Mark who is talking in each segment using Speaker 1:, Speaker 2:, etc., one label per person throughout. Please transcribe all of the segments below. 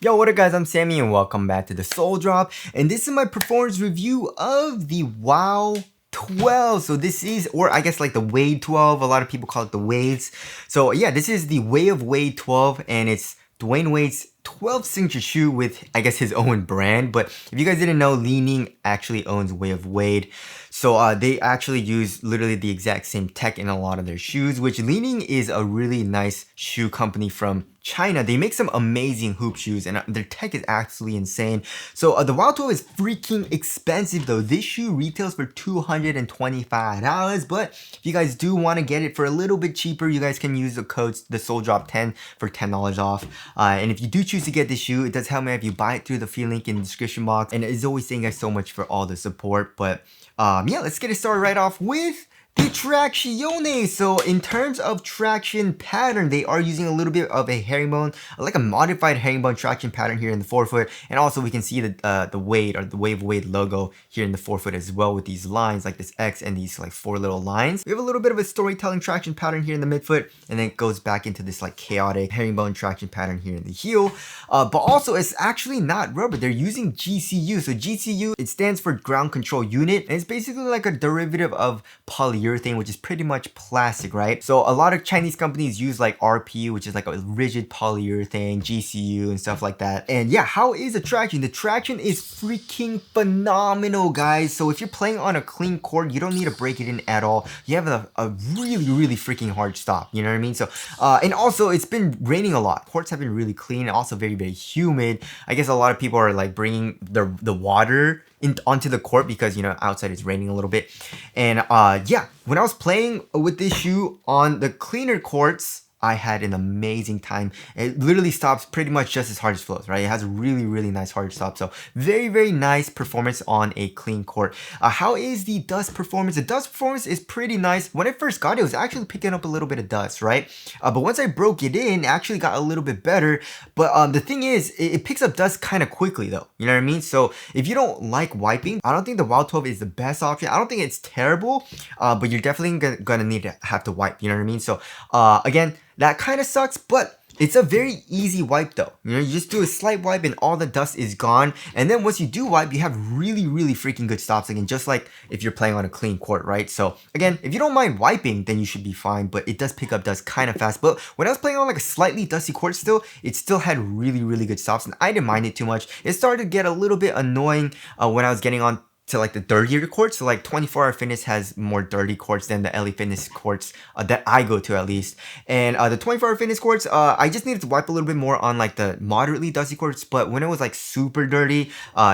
Speaker 1: Yo, what up guys, I'm Sammy and welcome back to the Soul Drop, and this is my performance review of the WoW 12. So this is, or I guess like the Wade 12, a lot of people call it the Wades. So yeah, this is the Way of Wade 12 and it's Dwyane Wade's 12th signature shoe with, I guess, his own brand. But if you guys didn't know, Li-Ning actually owns Way of Wade. So they actually use literally the exact same tech in a lot of their shoes, which Li-Ning is a really nice shoe company from China. They make some amazing hoop shoes and their tech is absolutely insane. So the WoW 12 is freaking expensive though. This shoe retails for $225, but if you guys do want to get it for a little bit cheaper, you guys can use the code TheSoulDrop10 for $10 off. And if you do choose to get this shoe, it does help me if you buy it through the free link in the description box. And it's always thank you guys so much for all the support. But yeah, let's get it started right off with the traction. So in terms of traction pattern, they are using a little bit of a herringbone, like a modified herringbone traction pattern here in the forefoot. And also we can see the Wade or the Way of Wade logo here in the forefoot as well with these lines like this X and these like 4 little lines. We have a little bit of a storytelling traction pattern here in the midfoot, and then it goes back into this like chaotic herringbone traction pattern here in the heel. But also it's actually not rubber. They're using GCU. So GCU, it stands for ground control unit, and it's basically like a derivative of polyurethane, which is pretty much plastic, right? So a lot of Chinese companies use like RPU, which is like a rigid polyurethane, GCU and stuff like that. And yeah, how is the traction? The traction is freaking phenomenal, guys. So if you're playing on a clean court, you don't need to break it in at all. You have a really freaking hard stop, you know what I mean? So and also it's been raining a lot. Courts have been really clean and also very humid. I guess a lot of people are like bringing the water onto the court because, you know, outside it's raining a little bit. And yeah, when I was playing with this shoe on the cleaner courts, I had an amazing time. It literally stops pretty much just as hard as flows, right? It has a really nice hard stop. So very nice performance on a clean court. How is the dust performance? The dust performance is pretty nice. When I first got it, it was actually picking up a little bit of dust, right? But once I broke it in, it actually got a little bit better. But the thing is, it picks up dust kind of quickly though. You know what I mean? So if you don't like wiping, I don't think the WoW 12 is the best option. I don't think it's terrible, but you're definitely gonna need to have to wipe. You know what I mean? So again, that kind of sucks, but it's a very easy wipe though. You know, you just do a slight wipe and all the dust is gone. And then once you do wipe, you have really freaking good stops again, just like if you're playing on a clean court, right? So again, if you don't mind wiping, then you should be fine, but it does pick up dust kind of fast. But when I was playing on like a slightly dusty court still, it still had really good stops and I didn't mind it too much. It started to get a little bit annoying when I was getting on to like the dirtier courts. So like 24 Hour Fitness has more dirty courts than the LA Fitness courts that I go to at least. And the 24 Hour Fitness courts, I just needed to wipe a little bit more on like the moderately dusty courts. But when it was like super dirty,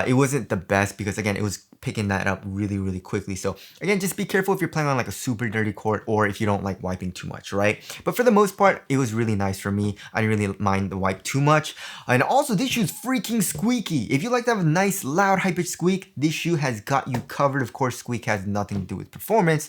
Speaker 1: it wasn't the best because again, it was picking that up really quickly. So again, just be careful if you're playing on like a super dirty court or if you don't like wiping too much, right? But for the most part, it was really nice for me. I didn't really mind the wipe too much. And also this shoe's freaking squeaky. If you like to have a nice loud high-pitched squeak, this shoe has got you covered. Of course, squeak has nothing to do with performance.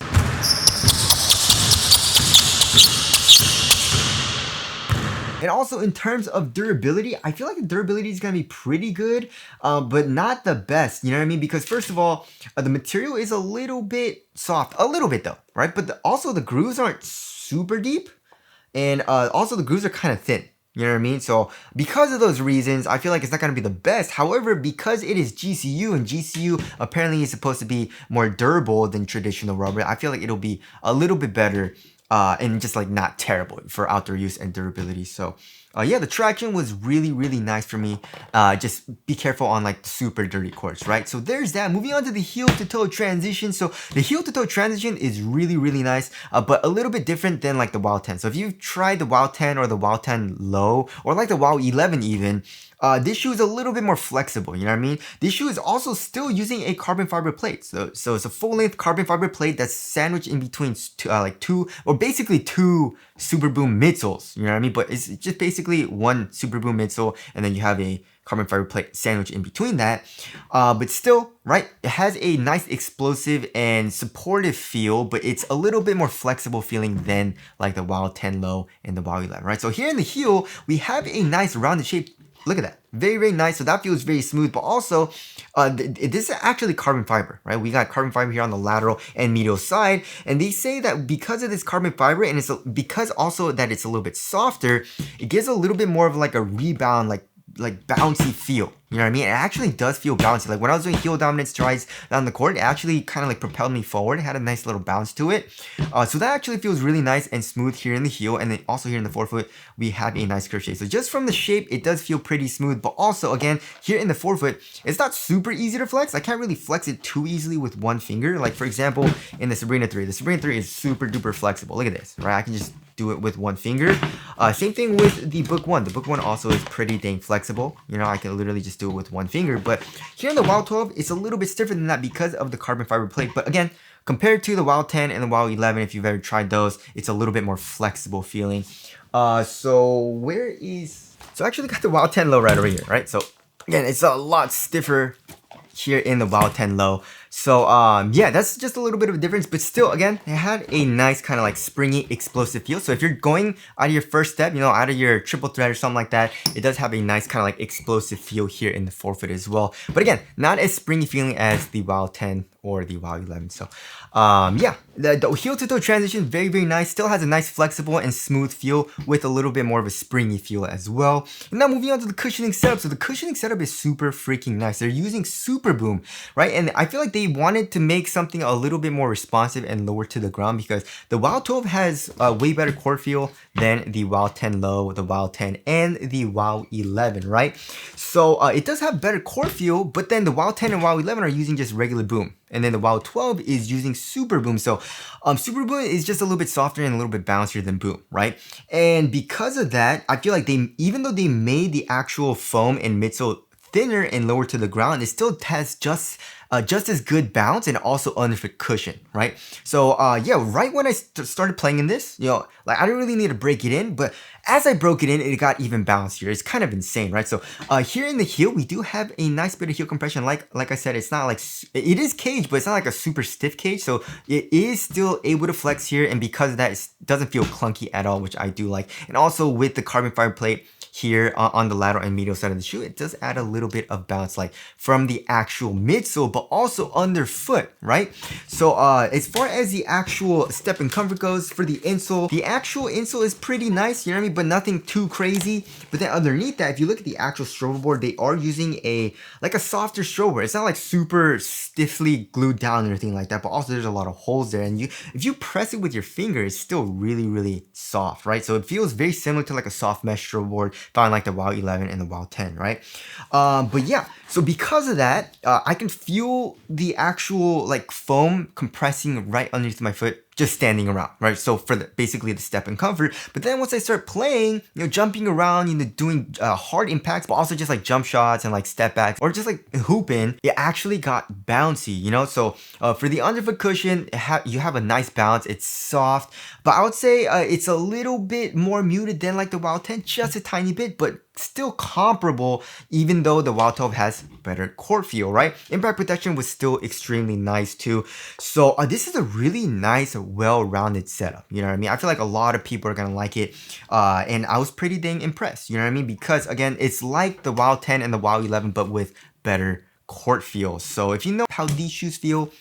Speaker 1: And also in terms of durability, I feel like the durability is going to be pretty good, but not the best, you know what I mean? Because first of all, the material is a little bit soft, a little bit though, right? But also the grooves aren't super deep, and also the grooves are kind of thin. You know what I mean? So because of those reasons, I feel like it's not going to be the best. However, because it is GCU and GCU apparently is supposed to be more durable than traditional rubber, I feel like it'll be a little bit better and just like not terrible for outdoor use and durability. So yeah, the traction was really nice for me. Just be careful on like super dirty courts, right? So there's that. Moving on to the heel to toe transition. So the heel to toe transition is really nice, but a little bit different than like the WoW 10. So if you've tried the WoW 10 or the WoW 10 Low or like the WoW 11 even, this shoe is a little bit more flexible, you know what I mean? This shoe is also still using a carbon fiber plate. So it's a full length carbon fiber plate that's sandwiched in between basically two Super Boom midsoles, you know what I mean? But it's just basically one Super Boom midsole and then you have a carbon fiber plate sandwich in between that. But still, right, it has a nice explosive and supportive feel, but it's a little bit more flexible feeling than like the WoW 10 Low and the WoW 11, right? So here in the heel, we have a nice rounded shape. Look at that. Very nice. So that feels very smooth, but also this is actually carbon fiber, right? We got carbon fiber here on the lateral and medial side, and they say that because of this carbon fiber and because also that it's a little bit softer, it gives a little bit more of like a rebound, like like bouncy feel. You know what I mean? It actually does feel bouncy. Like when I was doing heel dominant strides down the court, it actually kind of like propelled me forward. It had a nice little bounce to it. So that actually feels really nice and smooth here in the heel. And then also here in the forefoot, we have a nice curve shape. So just from the shape, it does feel pretty smooth. But also, again, here in the forefoot, it's not super easy to flex. I can't really flex it too easily with one finger. Like for example, in the Sabrina 3. The Sabrina 3 is super duper flexible. Look at this, right? I can just do it with one finger. Same thing with the Book 1. The Book 1 also is pretty dang flexible. You know, I can literally just do it with one finger. But here in the WoW 12, it's a little bit stiffer than that because of the carbon fiber plate. But again, compared to the WoW 10 and the WoW 11, if you've ever tried those, it's a little bit more flexible feeling. So I actually got the WoW 10 low right over here, right? So again, it's a lot stiffer here in the WoW 10 low. So yeah, that's just a little bit of a difference, but still, again, it had a nice kind of like springy, explosive feel. So if you're going out of your first step, you know, out of your triple thread or something like that, it does have a nice kind of like explosive feel here in the forefoot as well. But again, not as springy feeling as the WoW 10 or the WoW 11. So yeah, the heel to toe transition, very, very nice. Still has a nice flexible and smooth feel with a little bit more of a springy feel as well. And now moving on to the cushioning setup. So the cushioning setup is super freaking nice. They're using Super Boom, right? And I feel like they wanted to make something a little bit more responsive and lower to the ground because the WoW 12 has a way better core feel than the WoW 10 low, the WoW 10, and the WoW 11, right? So it does have better core feel, but then the WoW 10 and WoW 11 are using just regular boom. And then the WoW 12 is using Super Boom. So Super Boom is just a little bit softer and a little bit bouncier than Boom, right? And because of that, I feel like even though they made the actual foam and midsole thinner and lower to the ground, it still has just as good bounce and also underfoot cushion, right? So yeah, right when I started playing in this, you know, like I didn't really need to break it in, but as I broke it in, it got even bouncier. It's kind of insane, right? So here in the heel, we do have a nice bit of heel compression. Like I said, it's not like, it is cage, but it's not like a super stiff cage. So it is still able to flex here. And because of that, it doesn't feel clunky at all, which I do like. And also with the carbon fiber plate here on the lateral and medial side of the shoe, it does add a little bit of bounce, like from the actual midsole, but also underfoot, right? So as far as the actual step and comfort goes for the insole, the actual insole is pretty nice, you know what I mean, but nothing too crazy. But then underneath that, if you look at the actual strobe board, they are using a softer strobe board. It's not like super stiffly glued down or anything like that, but also there's a lot of holes there, and if you press it with your finger, it's still really, really soft, right? So it feels very similar to like a soft mesh strobe board found like the WoW 11 and the WoW 10, right? But yeah, so because of that, I can feel the actual like foam compressing right underneath my foot just standing around, right? So for basically the step and comfort. But then once I start playing, you know, jumping around, you know, doing hard impacts, but also just like jump shots and like step backs or just like hooping, it actually got bouncy, you know? So for the underfoot cushion, you have a nice bounce. It's soft, but I would say it's a little bit more muted than like the WoW 10, just a tiny bit, but still comparable, even though the WoW 12 has better core feel, right? Impact protection was still extremely nice too. So this is a really nice, well-rounded setup. You know what I mean? I feel like a lot of people are gonna like it, and I was pretty dang impressed. You know what I mean? Because again, it's like the WoW 10 and the WoW 11, but with better court feel. So if you know how these shoes feel,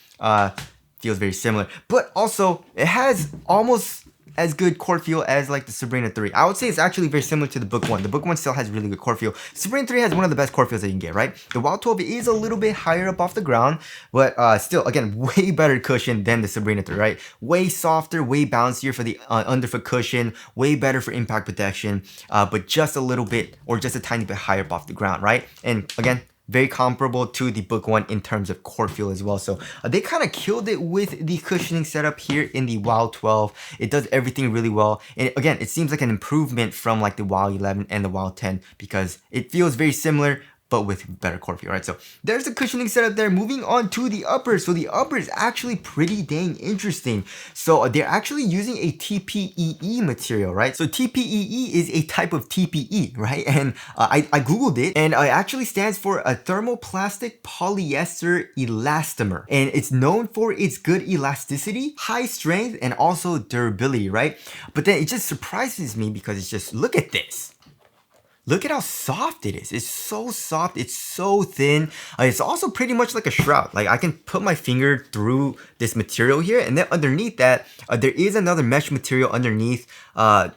Speaker 1: feels very similar. But also, it has almost as good court feel as like the Sabrina 3. I would say it's actually very similar to the Book 1. The Book 1 still has really good court feel. Sabrina 3 has one of the best court feels that you can get, right? The WoW 12 is a little bit higher up off the ground, but still, again, way better cushion than the Sabrina 3, right? Way softer, way bouncier for the underfoot cushion, way better for impact protection, but just a little bit or just a tiny bit higher up off the ground, right? And again, very comparable to the Book 1 in terms of court feel as well. So they kind of killed it with the cushioning setup here in the WoW 12. It does everything really well. And again, it seems like an improvement from like the WoW 11 and the WoW 10 because it feels very similar, but with better core feel, right? So there's the cushioning setup there. Moving on to the upper. So the upper is actually pretty dang interesting. So they're actually using a TPEE material, right? So TPEE is a type of TPE, right? And I Googled it, and it actually stands for a thermoplastic polyester elastomer. And it's known for its good elasticity, high strength, and also durability, right? But then it just surprises me because it's just, look at this. look at how soft it is. It's so soft. It's so thin. It's also pretty much like a shroud. Like I can put my finger through this material here, and then underneath that, there is another mesh material underneath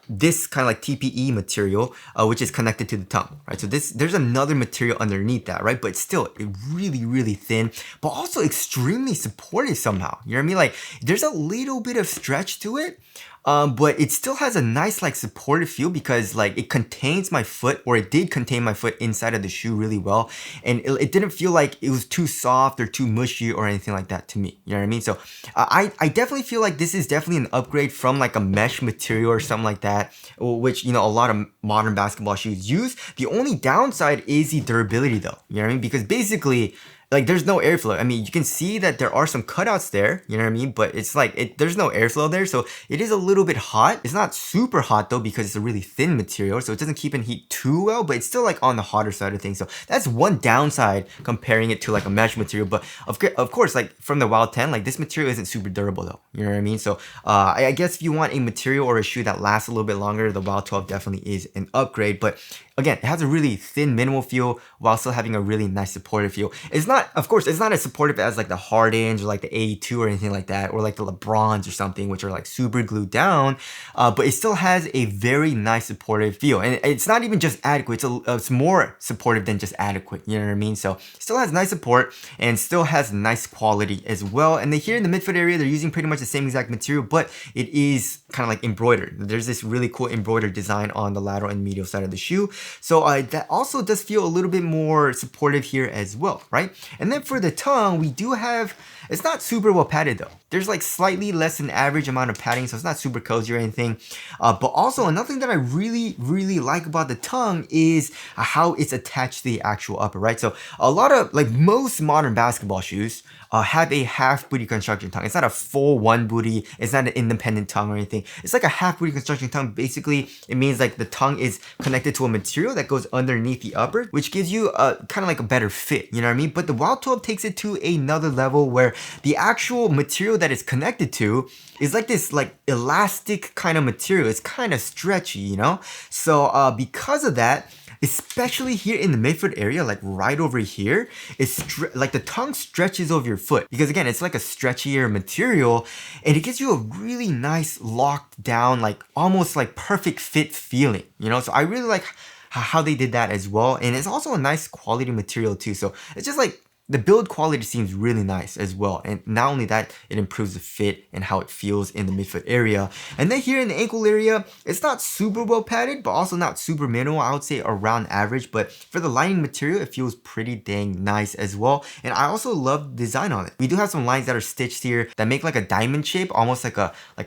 Speaker 1: this kind of like TPE material, which is connected to the tongue, right? So there's another material underneath that, right? But still, it really, really thin, but also extremely supportive somehow. You know what I mean? Like there's a little bit of stretch to it. But it still has a nice like supportive feel because like it contains my foot, or it did contain my foot inside of the shoe really well, and it didn't feel like it was too soft or too mushy or anything like that to me. You know what I mean? So I definitely feel like this is definitely an upgrade from like a mesh material or something like that, which you know a lot of modern basketball shoes use. The only downside is the durability though. You know what I mean? Because basically, like there's no airflow. I mean, you can see that there are some cutouts there, you know what I mean? But it's like, there's no airflow there. So it is a little bit hot. It's not super hot though, because it's a really thin material. So it doesn't keep in heat too well, but it's still like on the hotter side of things. So that's one downside comparing it to like a mesh material. But of course, like from the Wild 10, like this material isn't super durable though. You know what I mean? So I guess if you want a material or a shoe that lasts a little bit longer, the Wild 12 definitely is an upgrade. But again, it has a really thin minimal feel while still having a really nice supportive feel. It's not, of course, it's not as supportive as like the Hardens or like the A2 or anything like that, or like the LeBrons or something, which are like super glued down, but it still has a very nice supportive feel. And it's not even just adequate, it's more supportive than just adequate, you know what I mean? So it still has nice support and still has nice quality as well. And then here in the midfoot area, they're using pretty much the same exact material, but it is kind of like embroidered. There's this really cool embroidered design on the lateral and medial side of the shoe. So that also does feel a little bit more supportive here as well, right? And then for the tongue, we do have, it's not super well padded though. There's like slightly less than average amount of padding, so it's not super cozy or anything. But also another thing that I really, really like about the tongue is how it's attached to the actual upper, right? So a lot of, like most modern basketball shoes, have a half booty construction tongue. It's not a full one booty. It's not an independent tongue or anything. It's like a half booty construction tongue. Basically, it means like the tongue is connected to a material that goes underneath the upper, which gives you a kind of like a better fit. You know what I mean? But the Wild 12 takes it to another level where the actual material that it's connected to is like this like elastic kind of material. It's kind of stretchy, you know? So because of that, especially here in the midfoot area, like right over here, it's like the tongue stretches over your foot because again, it's like a stretchier material and it gives you a really nice locked down, like almost like perfect fit feeling, you know? So I really like how they did that as well. And it's also a nice quality material too. So it's just like, the build quality seems really nice as well. And not only that, it improves the fit and how it feels in the midfoot area. And then here in the ankle area, it's not super well padded, but also not super minimal. I would say around average, but for the lining material, it feels pretty dang nice as well. And I also love the design on it. We do have some lines that are stitched here that make like a diamond shape, almost like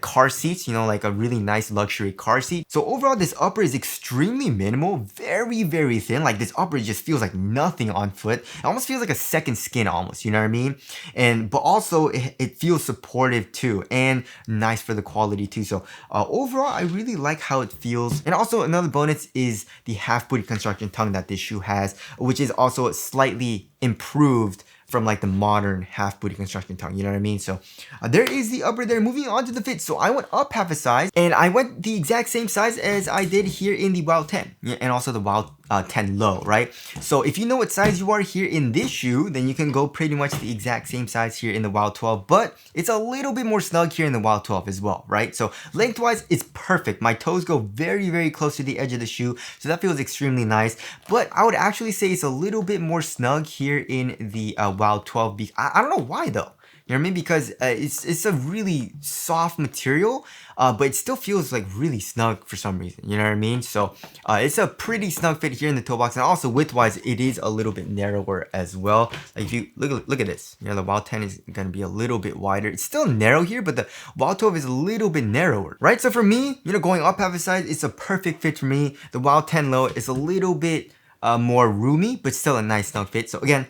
Speaker 1: car seats, you know, like a really nice luxury car seat. So overall, this upper is extremely minimal, very, very thin. Like this upper just feels like nothing on foot. It almost feels like a second skin almost, you know what I mean? And but also it feels supportive too and nice for the quality too. So overall, I really like how it feels. And also another bonus is the half booty construction tongue that this shoe has, which is also slightly improved from like the modern half booty construction tongue, you know what I mean? So there is the upper there. Moving on to the fit. So I went up half a size and I went the exact same size as I did here in the Wild 10 and also the Wild 10 low, right? So if you know what size you are here in this shoe, then you can go pretty much the exact same size here in the Wild 12, but it's a little bit more snug here in the Wild 12 as well, right? So lengthwise, it's perfect. My toes go very, very close to the edge of the shoe, so that feels extremely nice. But I would actually say it's a little bit more snug here in the Wild 12. I don't know why though. You know what I mean? Because it's a really soft material, but it still feels like really snug for some reason. You know what I mean? So it's a pretty snug fit here in the toe box, and also width-wise, it is a little bit narrower as well. Like if you look at this, you know, the Wild 10 is gonna be a little bit wider. It's still narrow here, but the Wild 12 is a little bit narrower, right? So for me, you know, going up half a size, it's a perfect fit for me. The Wild 10 low is a little bit more roomy, but still a nice snug fit. So again,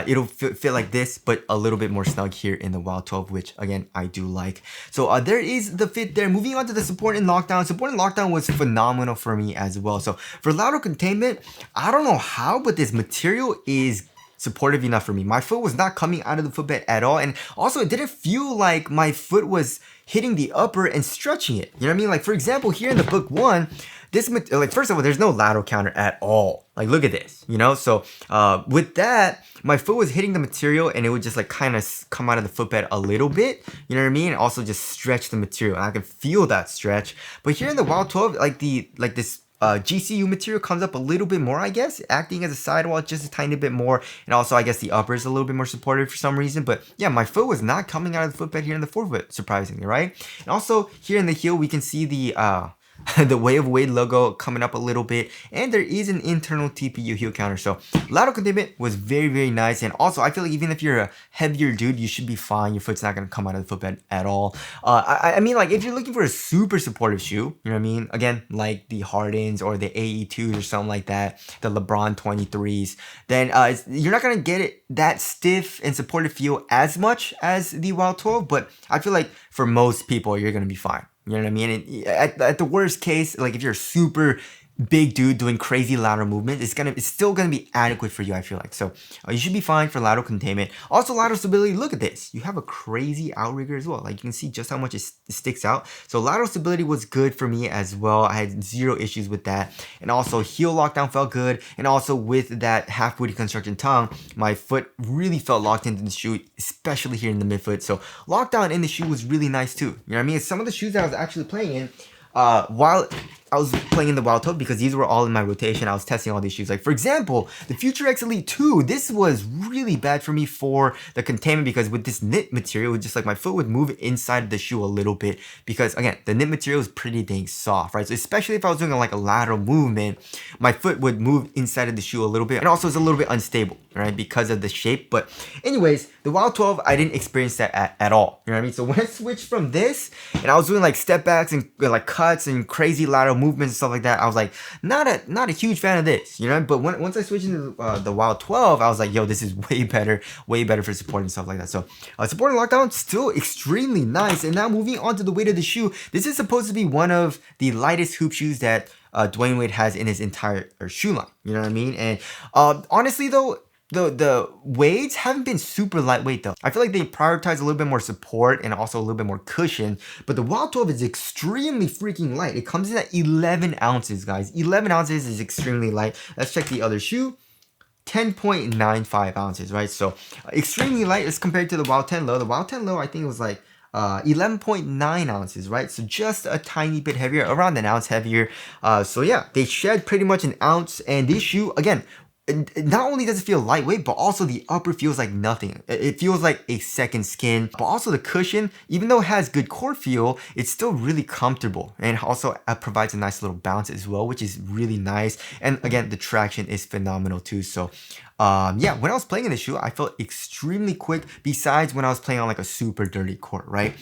Speaker 1: it'll fit like this, but a little bit more snug here in the Wild 12, which again, I do like. So there is the fit there. Moving on to the support and lockdown. Support and lockdown was phenomenal for me as well. So for lateral containment, I don't know how, but this material is supportive enough for me. My foot was not coming out of the footbed at all, and also it didn't feel like my foot was hitting the upper and stretching it. You know what I mean? Like for example, here in the book one, this, like, first of all, there's no lateral counter at all. Like, look at this, you know? So, with that, my foot was hitting the material and it would just like kind of come out of the footbed a little bit, you know what I mean? And also just stretch the material. And I can feel that stretch. But here in the Wild 12, like this GCU material comes up a little bit more, I guess, acting as a sidewall just a tiny bit more. And also, I guess the upper is a little bit more supportive for some reason. But yeah, my foot was not coming out of the footbed here in the forefoot, surprisingly, right? And also, here in the heel, we can see the the Way of Wade logo coming up a little bit, and there is an internal TPU heel counter. So lateral containment was very, very nice. And also I feel like even if you're a heavier dude, you should be fine. Your foot's not going to come out of the footbed at all. I mean, like if you're looking for a super supportive shoe, you know what I mean, again, like the Hardens or the AE2s or something like that, the LeBron 23s, then you're not going to get it that stiff and supportive feel as much as the Wild 12. But I feel like for most people, you're going to be fine. You know what I mean? And at the worst case, like if you're a super big dude doing crazy lateral movement, it's still gonna be adequate for you, I feel like. So you should be fine for lateral containment. Also lateral stability, look at this. You have a crazy outrigger as well. Like you can see just how much it sticks out. So lateral stability was good for me as well. I had zero issues with that. And also heel lockdown felt good. And also with that half booty construction tongue, my foot really felt locked into the shoe, especially here in the midfoot. So lockdown in the shoe was really nice too. You know what I mean? Some of the shoes that I was actually playing in, while I was playing in the Wild 12, because these were all in my rotation, I was testing all these shoes. Like for example, the Future X Elite 2, this was really bad for me for the containment, because with this knit material, just like my foot would move inside the shoe a little bit, because again, the knit material is pretty dang soft, right? So especially if I was doing like a lateral movement, my foot would move inside of the shoe a little bit, and also it's a little bit unstable, right? Because of the shape. But anyways, the Wild 12, I didn't experience that at all. You know what I mean? So when I switched from this, and I was doing like step backs and like cuts and crazy lateral movements and stuff like that, I was like, not a huge fan of this, you know? But once I switched into the Wild 12, I was like, yo, this is way better for support and stuff like that. So support and lockdown, still extremely nice. And now moving on to the weight of the shoe, this is supposed to be one of the lightest hoop shoes that Dwyane Wade has in his entire shoe line. You know what I mean? And honestly though, the Wades haven't been super lightweight though. I feel like they prioritize a little bit more support and also a little bit more cushion, but the Wild 12 is extremely freaking light. It comes in at 11 ounces, guys. 11 ounces is extremely light. Let's check the other shoe. 10.95 ounces, right? So extremely light as compared to the Wild 10 Low. The Wild 10 Low, I think it was like 11.9 ounces, right? So just a tiny bit heavier, around an ounce heavier. So yeah, they shed pretty much an ounce, and this shoe, again, not only does it feel lightweight, but also the upper feels like nothing. It feels like a second skin. But also the cushion, even though it has good core feel, it's still really comfortable. And also provides a nice little bounce as well, which is really nice. And again, the traction is phenomenal too. So yeah, when I was playing in the shoe, I felt extremely quick, besides when I was playing on like a super dirty court, right?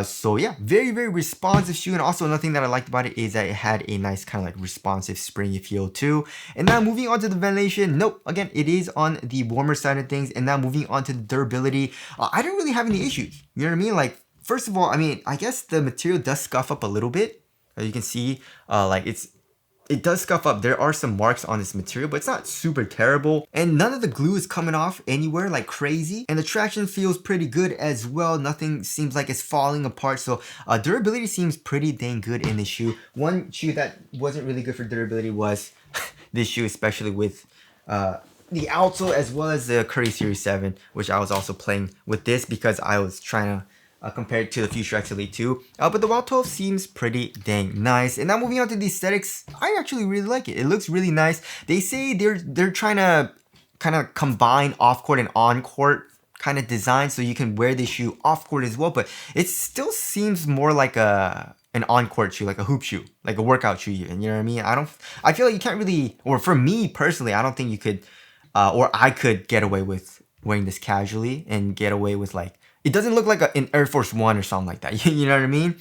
Speaker 1: So yeah, very, very responsive shoe. And also another thing that I liked about it is that it had a nice kind of like responsive springy feel too. And now moving on to the ventilation, nope, again, it is on the warmer side of things. And now moving on to the durability, I didn't really have any issues. You know what I mean? Like, first of all, I mean, I guess the material does scuff up a little bit. As you can see, like it does scuff up. There are some marks on this material, but it's not super terrible. And none of the glue is coming off anywhere like crazy. And the traction feels pretty good as well. Nothing seems like it's falling apart. So durability seems pretty dang good in this shoe. One shoe that wasn't really good for durability was this shoe, especially with the outsole as well as the Curry Series 7, which I was also playing with this because I was trying to compared to the Future X Elite 2. But the Wild 12 seems pretty dang nice. And now moving on to the aesthetics, I actually really like it. It looks really nice. They say they're trying to kind of combine off-court and on-court kind of design, so you can wear this shoe off-court as well, but it still seems more like an on-court shoe, like a hoop shoe, like a workout shoe even, you know what I mean? I feel like you can't really, or for me personally, I don't think you could, or I could get away with wearing this casually and get away with like, it doesn't look like an Air Force One or something like that. You know what I mean?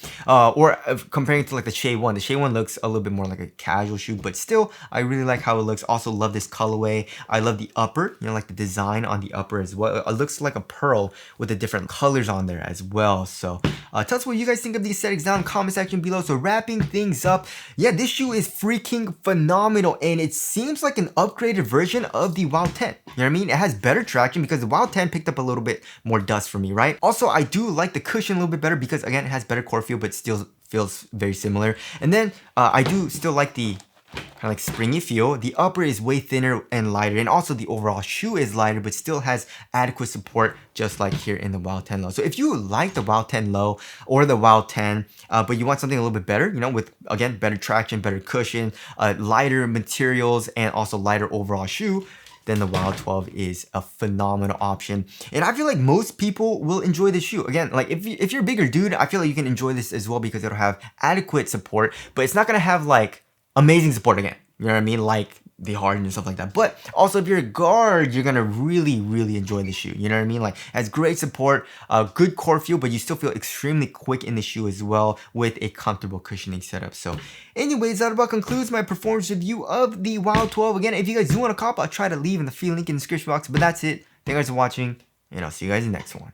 Speaker 1: Comparing to like the Shea One. The Shea One looks a little bit more like a casual shoe, but still, I really like how it looks. Also love this colorway. I love the upper, you know, like the design on the upper as well. It looks like a pearl with the different colors on there as well. So tell us what you guys think of these aesthetics down in the comment section below. So wrapping things up, yeah, this shoe is freaking phenomenal, and it seems like an upgraded version of the Wild 10. You know what I mean? It has better traction because the Wild 10 picked up a little bit more dust for me, right? Also, I do like the cushion a little bit better because again, it has better core feel, but still feels very similar. And then I do still like the kind of like springy feel. The upper is way thinner and lighter, and also the overall shoe is lighter, but still has adequate support, just like here in the Wild 10 Low. So if you like the Wild 10 Low or the Wild 10, but you want something a little bit better, you know, with again better traction, better cushion, lighter materials, and also lighter overall shoe, then the Wild 12 is a phenomenal option. And I feel like most people will enjoy this shoe. Again, like if you're a bigger dude, I feel like you can enjoy this as well because it'll have adequate support, but it's not gonna have like amazing support again. You know what I mean? Like the harden and stuff like that. But also if you're a guard, you're gonna really, really enjoy the shoe. You know what I mean? Like it has great support, good core feel, but you still feel extremely quick in the shoe as well with a comfortable cushioning setup. So anyways, that about concludes my performance review of the Wild 12. Again, if you guys do want to cop, I'll try to leave in the free link in the description box. But that's it. Thank you guys for watching, and I'll see you guys in the next one.